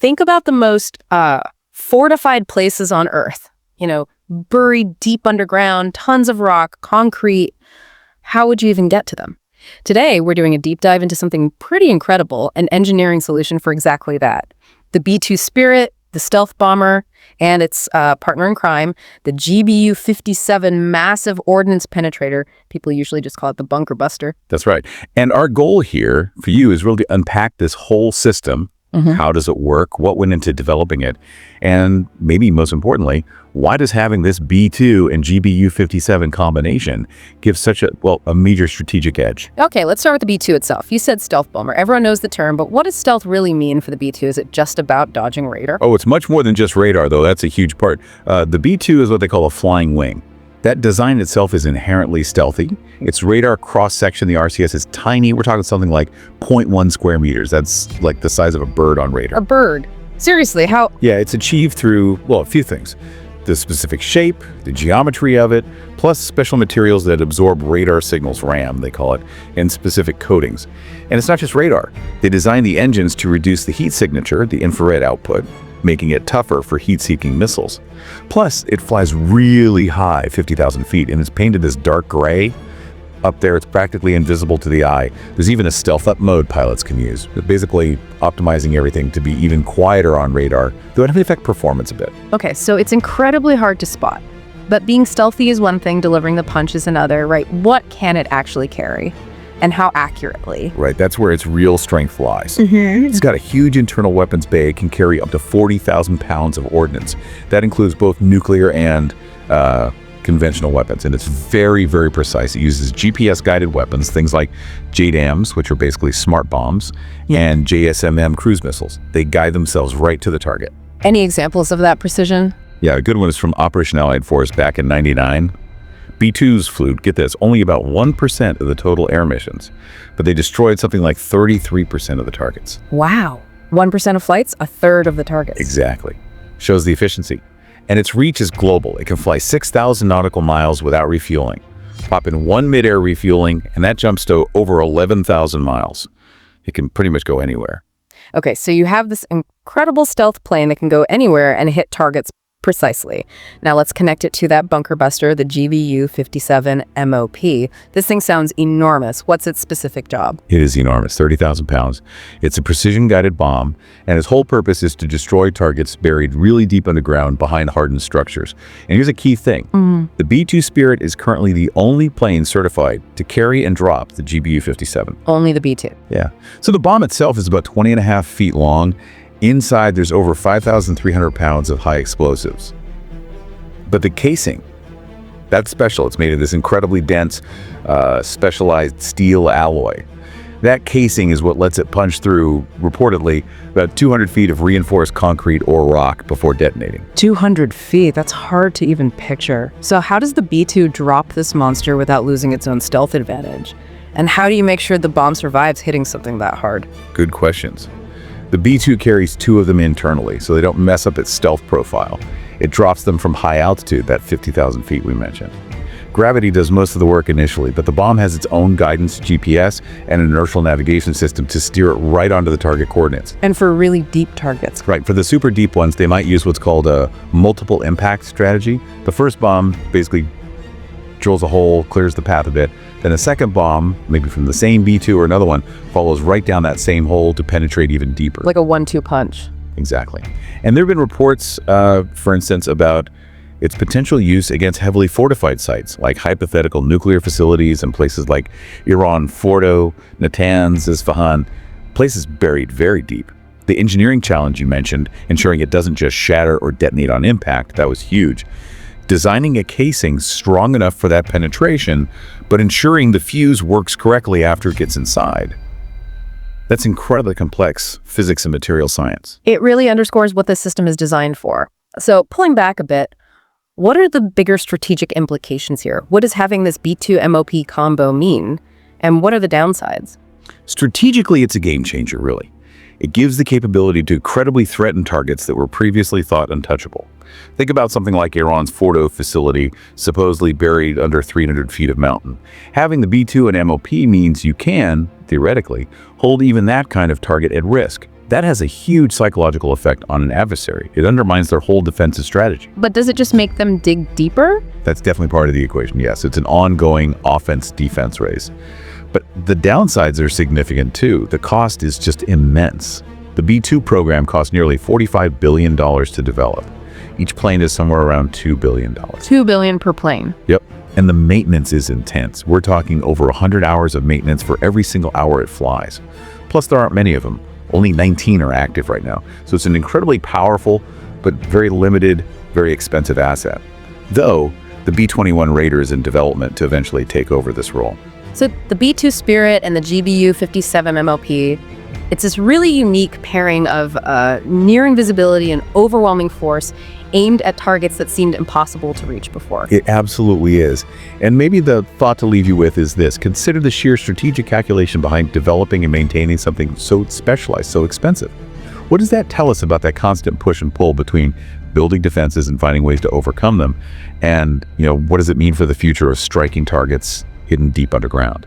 Think about the most fortified places on Earth, buried deep underground, tons of rock, concrete. How would you even get to them? Today, we're doing a deep dive into something pretty incredible, an engineering solution for exactly that. The B-2 Spirit, the stealth bomber, and its partner in crime, the GBU-57 massive Ordnance Penetrator. People usually just call it the bunker buster. That's right. And our goal here for you is really to unpack this whole system. How does it work? What went into developing it? And maybe most importantly, why does having this B-2 and GBU-57 combination give such a major strategic edge? Okay, let's start with the B-2 itself. You said stealth bomber. Everyone knows the term, but what does stealth really mean for the B-2? Is it just about dodging radar? Oh, it's much more than just radar, though. That's a huge part. The B-2 is what they call a flying wing. That design itself is inherently stealthy. Its radar cross-section, the RCS, is tiny. We're talking something like 0.1 square meters. That's like the size of a bird on radar. A bird? Seriously, how? Yeah, it's achieved through, a few things. The specific shape, the geometry of it, plus special materials that absorb radar signals, RAM, they call it, and specific coatings. And it's not just radar. They design the engines to reduce the heat signature, the infrared output, making it tougher for heat-seeking missiles. Plus, it flies really high, 50,000 feet, and it's painted this dark gray. Up there, it's practically invisible to the eye. There's even a stealth-up mode pilots can use, basically optimizing everything to be even quieter on radar, though it may affect performance a bit. Okay, so it's incredibly hard to spot. But being stealthy is one thing, delivering the punch is another, right? What can it actually carry? And how accurately? Right, that's where its real strength lies. It's got a huge internal weapons bay. It can carry up to 40,000 pounds of ordnance. That includes both nuclear and conventional weapons, and it's very, very precise. It uses GPS-guided weapons, things like JDAMs, which are basically smart bombs, and JSMM cruise missiles. They guide themselves right to the target. Any examples of that precision? Yeah, a good one is from Operation Allied Force back in '99. B-2s flew, get this, only about 1% of the total air missions, but they destroyed something like 33% of the targets. Wow. 1% of flights, a third of the targets. Exactly. Shows the efficiency. And its reach is global. It can fly 6,000 nautical miles without refueling. Pop in one mid-air refueling, and that jumps to over 11,000 miles. It can pretty much go anywhere. Okay, so you have this incredible stealth plane that can go anywhere and hit targets precisely. Now let's connect it to that bunker buster, the GBU-57 MOP. This thing sounds enormous. What's its specific job? It is enormous, 30,000 pounds. It's a precision-guided bomb, and its whole purpose is to destroy targets buried really deep underground behind hardened structures. And here's a key thing. The B-2 Spirit is currently the only plane certified to carry and drop the GBU-57. Only the B-2. Yeah. So the bomb itself is about 20.5 feet long. Inside, there's over 5,300 pounds of high explosives. But the casing, that's special. It's made of this incredibly dense, specialized steel alloy. That casing is what lets it punch through, reportedly, about 200 feet of reinforced concrete or rock before detonating. 200 feet, that's hard to even picture. So how does the B-2 drop this monster without losing its own stealth advantage? And how do you make sure the bomb survives hitting something that hard? Good questions. The B-2 carries two of them internally, so they don't mess up its stealth profile. It drops them from high altitude, that 50,000 feet we mentioned. Gravity does most of the work initially, but the bomb has its own guidance, GPS, and an inertial navigation system to steer it right onto the target coordinates. And for really deep targets. Right, for the super deep ones, they might use what's called a multiple impact strategy. The first bomb basically drills a hole, clears the path a bit. Then a second bomb, maybe from the same B-2 or another one, follows right down that same hole to penetrate even deeper. Like a 1-2 punch. Exactly. And there have been reports, for instance, about its potential use against heavily fortified sites, like hypothetical nuclear facilities in places like Iran, Fordo, Natanz, Isfahan, places buried very deep. The engineering challenge you mentioned, ensuring it doesn't just shatter or detonate on impact, that was huge. Designing a casing strong enough for that penetration, but ensuring the fuse works correctly after it gets inside. That's incredibly complex physics and material science. It really underscores what this system is designed for. So pulling back a bit, what are the bigger strategic implications here? What does having this B-2 MOP combo mean? And what are the downsides? Strategically, it's a game changer, really. It gives the capability to credibly threaten targets that were previously thought untouchable. Think about something like Iran's Fordo facility, supposedly buried under 300 feet of mountain. Having the B-2 and MOP means you can, theoretically, hold even that kind of target at risk. That has a huge psychological effect on an adversary. It undermines their whole defensive strategy. But does it just make them dig deeper? That's definitely part of the equation, yes. It's an ongoing offense-defense race. But the downsides are significant too. The cost is just immense. The B-2 program cost nearly $45 billion to develop. Each plane is somewhere around $2 billion. $2 billion per plane. Yep. And the maintenance is intense. We're talking over 100 hours of maintenance for every single hour it flies. Plus, there aren't many of them. Only 19 are active right now. So it's an incredibly powerful, but very limited, very expensive asset. Though, the B-21 Raider is in development to eventually take over this role. So the B-2 Spirit and the GBU-57 MOP, it's this really unique pairing of near invisibility and overwhelming force aimed at targets that seemed impossible to reach before. It absolutely is. And maybe the thought to leave you with is this. Consider the sheer strategic calculation behind developing and maintaining something so specialized, so expensive. What does that tell us about that constant push and pull between building defenses and finding ways to overcome them? And, what does it mean for the future of striking targets hidden deep underground?